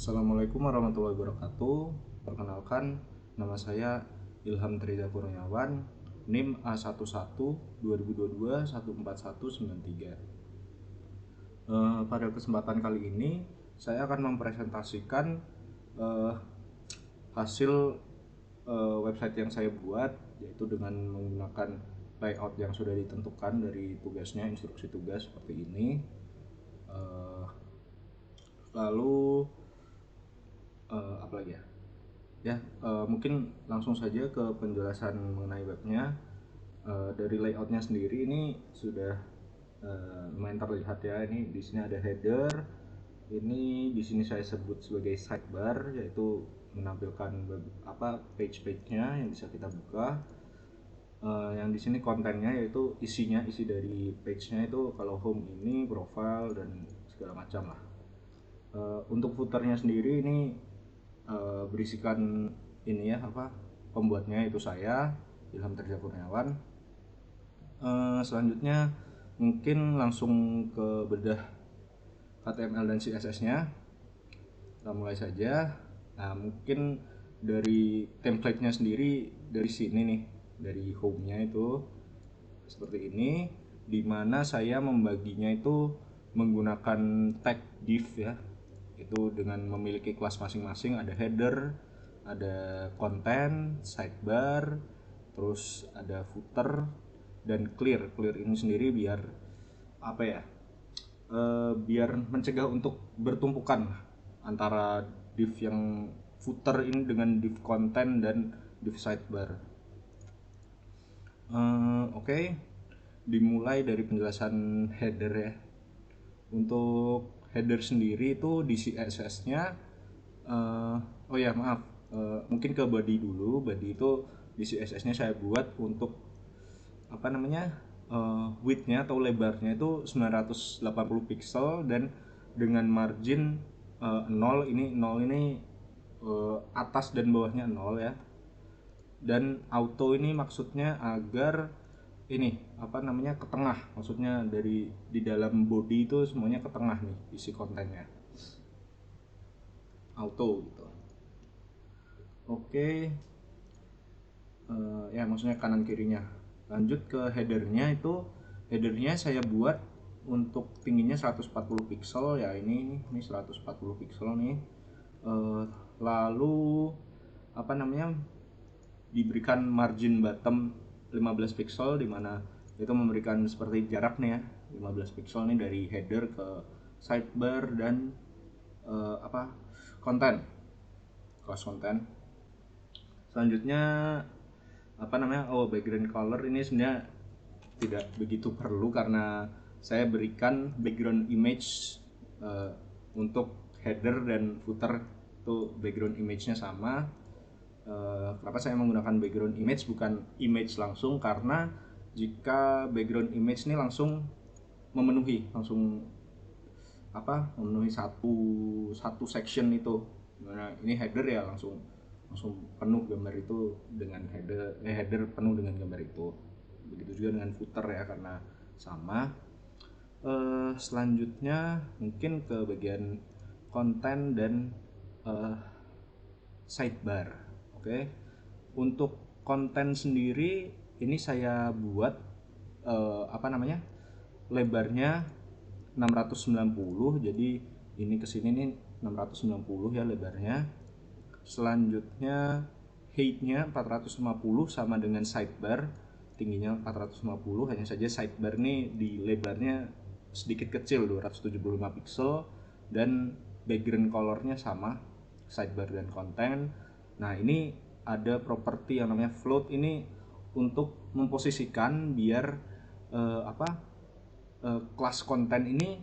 Assalamualaikum warahmatullahi wabarakatuh. Perkenalkan, nama saya Ilham Triza Kurniawan, NIM A11 2022 14193. Pada kesempatan kali ini, saya akan mempresentasikan eh, hasil website yang saya buat, yaitu dengan menggunakan layout yang sudah ditentukan dari tugasnya, instruksi tugas seperti ini. Lalu apa lagi ya? Mungkin langsung saja ke penjelasan mengenai webnya. Dari layoutnya sendiri ini sudah lumayan terlihat ya. Ini di sini ada header. Ini di sini saya sebut sebagai sidebar, yaitu menampilkan page-nya yang bisa kita buka. Yang di sini kontennya yaitu isi dari page-nya itu kalau home ini profile dan segala macam lah. Untuk footernya sendiri ini berisikan ini ya pembuatnya itu saya Ilham Tirza Kurniawan. Selanjutnya mungkin langsung ke bedah HTML dan CSS-nya. Kita mulai saja. Nah, mungkin dari template-nya sendiri dari sini nih, dari home-nya itu seperti ini, dimana saya membaginya itu menggunakan tag div ya, itu dengan memiliki kelas masing-masing. Ada header, ada konten, sidebar, terus ada footer dan clear ini sendiri biar biar mencegah untuk bertumpukan antara div yang footer ini dengan div konten dan div sidebar. Oke. Dimulai dari penjelasan header ya. Untuk header sendiri itu di CSS-nya mungkin ke body dulu. Body itu di CSS-nya saya buat untuk width-nya atau lebarnya itu 980 pixel dan dengan margin 0 ini atas dan bawahnya 0 ya. Dan auto ini maksudnya agar ini ke tengah, maksudnya dari di dalam body itu semuanya ke tengah nih isi kontennya, auto gitu. Oke. Ya maksudnya kanan kirinya. Lanjut ke headernya. Itu headernya saya buat untuk tingginya 140 pixel ya, ini 140 pixel nih. Lalu diberikan margin bottom 15 pixel, dimana itu memberikan seperti jarak nih ya, 15 pixel nih dari header ke sidebar dan konten, kelas konten. Selanjutnya background color ini sebenarnya tidak begitu perlu karena saya berikan background image untuk header dan footer itu background image-nya sama. Kenapa saya menggunakan background image bukan image langsung? Karena jika background image ini langsung memenuhi satu section itu, dimana ini header ya langsung penuh gambar itu dengan header penuh dengan gambar itu. Begitu juga dengan footer ya, karena sama. Selanjutnya mungkin ke bagian konten dan sidebar. Oke. Untuk konten sendiri ini saya buat lebarnya 690, jadi ini kesini nih 690 ya lebarnya. Selanjutnya height-nya 450 sama dengan sidebar, tingginya 450. Hanya saja sidebar nih di lebarnya sedikit kecil, 275 pixel, dan background color-nya sama sidebar dan konten. Nah, ini ada properti yang namanya float ini untuk memposisikan biar kelas konten ini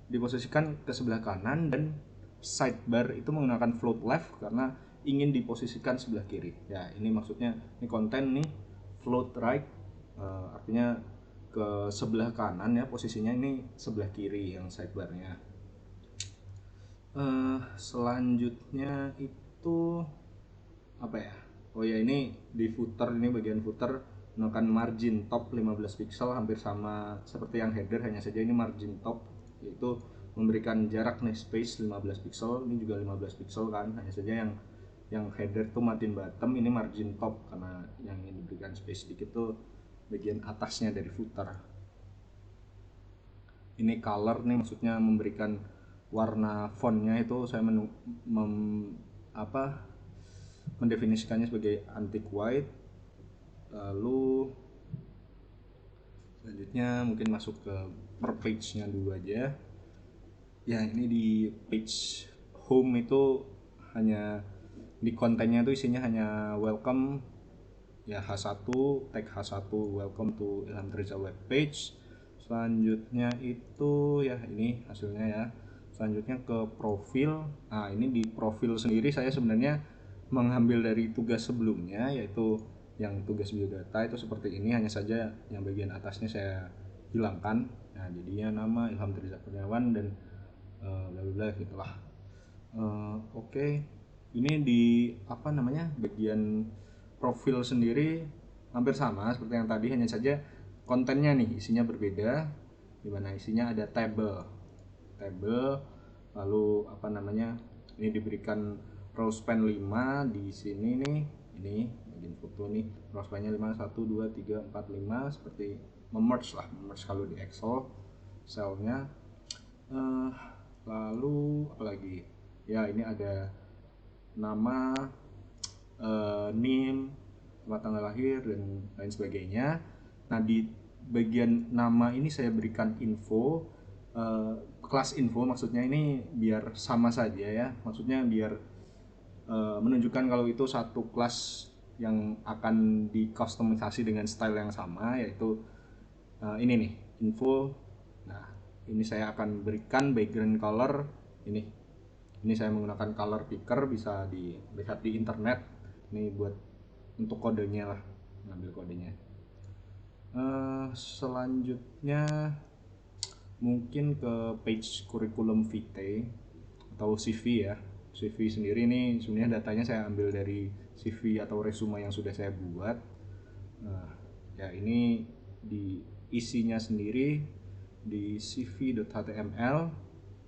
diposisikan ke sebelah kanan, dan sidebar itu menggunakan float left karena ingin diposisikan sebelah kiri. Ya, ini maksudnya ini konten nih float right, artinya ke sebelah kanan ya, posisinya ini sebelah kiri yang sidebarnya. Selanjutnya itu ini di footer, ini bagian footer menggunakan margin top 15 pixel, hampir sama seperti yang header, hanya saja ini margin top yaitu memberikan jarak nih, space 15 pixel, ini juga 15 pixel kan, hanya saja yang header tuh margin bottom, ini margin top, karena yang diberikan space sedikit tuh bagian atasnya dari footer. Ini color nih, maksudnya memberikan warna fontnya itu saya mendefinisikannya sebagai antique white. Lalu selanjutnya mungkin masuk ke per page-nya dulu aja. Ya, ini di page home itu hanya di kontennya itu isinya hanya welcome ya, H1, tag H1, welcome to Ilham Rizal web page. Selanjutnya itu ya ini hasilnya ya. Selanjutnya ke profil. Nah, ini di profil sendiri saya sebenarnya mengambil dari tugas sebelumnya, yaitu yang tugas biodata itu seperti ini, hanya saja yang bagian atasnya saya hilangkan. Nah, jadinya nama Ilham Rizal Kurniawan dan bla bla bla gitulah. Oke. Ini di bagian profil sendiri hampir sama seperti yang tadi, hanya saja kontennya nih isinya berbeda, dimana isinya ada table, lalu ini diberikan row span 5 di sini nih, ini bagian foto nih, row span-nya 5, 1, 2, 3, 4, 5, seperti memerge kalau di Excel cell-nya. Lalu apalagi ya, ini ada nama, NIM, tempat tanggal lahir dan lain sebagainya. Nah, di bagian nama ini saya berikan info, kelas info, maksudnya ini biar sama saja ya, maksudnya biar menunjukkan kalau itu satu kelas yang akan dikustomisasi dengan style yang sama, yaitu ini nih, info. Nah, ini saya akan berikan background color ini saya menggunakan color picker, bisa dilihat di internet. Ini buat untuk kodenya lah, ngambil kodenya. Selanjutnya mungkin ke page curriculum vitae atau CV ya. CV sendiri ini sebenarnya datanya saya ambil dari CV atau resume yang sudah saya buat. Nah, ya ini di isinya sendiri di cv.html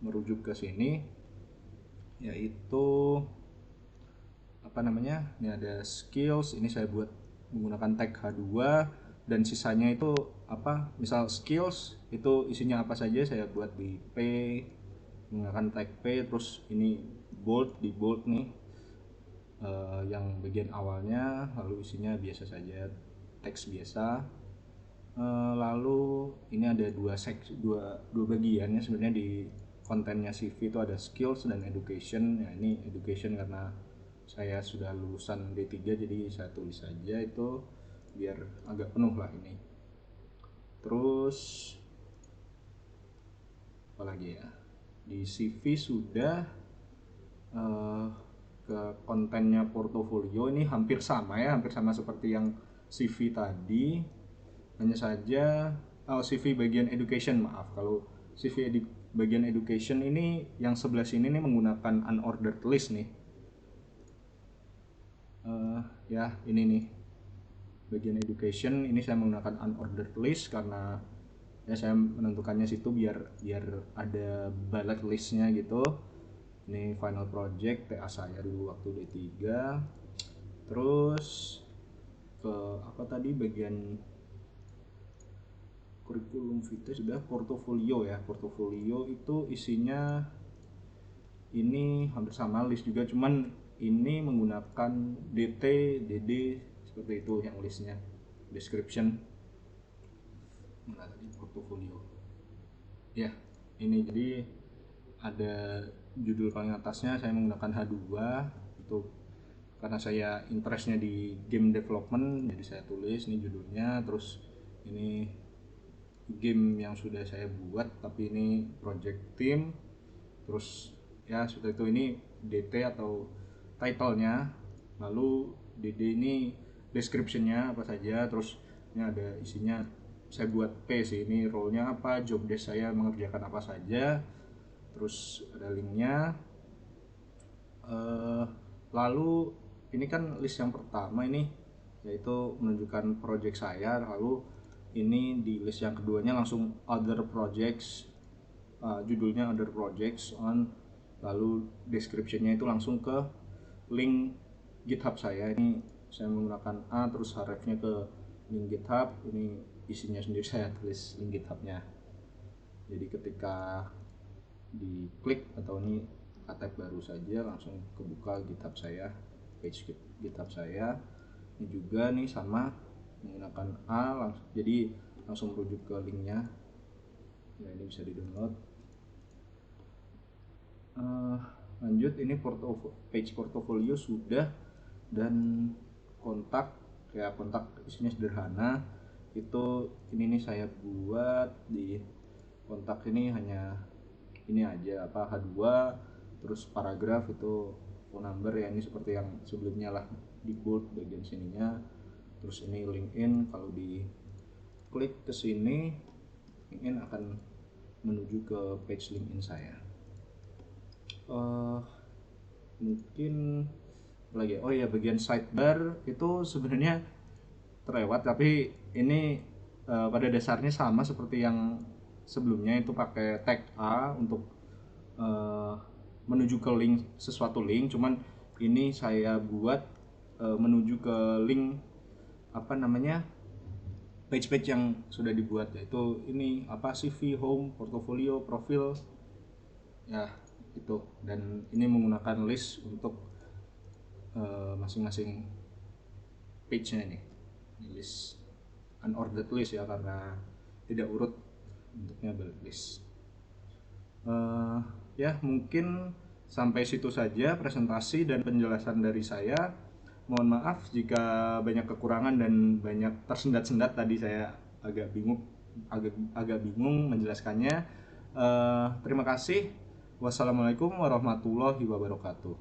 merujuk ke sini, yaitu ini ada skills, ini saya buat menggunakan tag H2, dan sisanya itu misal skills itu isinya apa saja saya buat di P menggunakan tag P, terus ini di bold nih, yang bagian awalnya, lalu isinya biasa saja, teks biasa. Lalu ini ada dua bagiannya sebenarnya di kontennya CV itu, ada skills dan education. Ya, ini education karena saya sudah lulusan D3 jadi saya tulis saja itu biar agak penuh lah ini. Terus apalagi ya, di CV sudah. Ke kontennya portofolio ini hampir sama seperti yang CV tadi, hanya saja CV bagian education, kalau CV bagian education ini yang sebelah sini nih menggunakan unordered list nih. Ya ini nih bagian education, ini saya menggunakan unordered list karena ya saya menentukannya situ biar ada bullet listnya gitu. Ini final project TA saya dulu waktu D3. Terus ke bagian kurikulum vitae sudah. Portofolio ya, portofolio itu isinya ini hampir sama list juga, cuman ini menggunakan DT, DD seperti itu yang listnya, description. Mana tadi portofolio ya, ini jadi ada judul paling atasnya saya menggunakan H2 itu karena saya interestnya di game development, jadi saya tulis ini judulnya. Terus ini game yang sudah saya buat tapi ini project team. Terus ya sudah itu, ini DT atau title-nya, lalu DD ini description-nya apa saja. Terus ini ada isinya saya buat P sih, ini role-nya apa, job desk saya mengerjakan apa saja. Terus ada linknya. Lalu ini kan list yang pertama ini, yaitu menunjukkan project saya. Lalu ini di list yang keduanya langsung other projects. judulnya other projects on, lalu descriptionnya itu langsung ke link GitHub saya. Ini saya menggunakan terus hrefnya ke link GitHub, ini isinya sendiri saya tulis link GitHubnya. Jadi ketika diklik atau ini tab baru saja langsung kebuka GitHub saya, page GitHub saya. Ini juga nih sama menggunakan jadi langsung merujuk ke linknya. Nah, ini bisa di download. Lanjut, ini page portofolio sudah, dan kontak isinya sederhana. Ini nih saya buat di kontak ini hanya ini aja, H2, terus paragraf itu phone number ya, ini seperti yang sebelumnya lah, di bold bagian sininya. Terus ini LinkedIn, kalau di klik ke sini LinkedIn akan menuju ke page LinkedIn saya. Mungkin lagi, oh ya, bagian sidebar itu sebenarnya terlewat, tapi ini pada dasarnya sama seperti yang sebelumnya, itu pakai tag A untuk menuju ke suatu link. Cuman ini saya buat menuju ke link page-page yang sudah dibuat, yaitu ini CV, home, portfolio, profil ya itu. Dan ini menggunakan list untuk masing-masing page-nya. Ini list unordered list ya, karena tidak urut bentuknya, bullet list. Ya mungkin sampai situ saja presentasi dan penjelasan dari saya. Mohon maaf jika banyak kekurangan dan banyak tersendat-sendat tadi, saya agak bingung menjelaskannya. Terima kasih. Wassalamualaikum warahmatullahi wabarakatuh.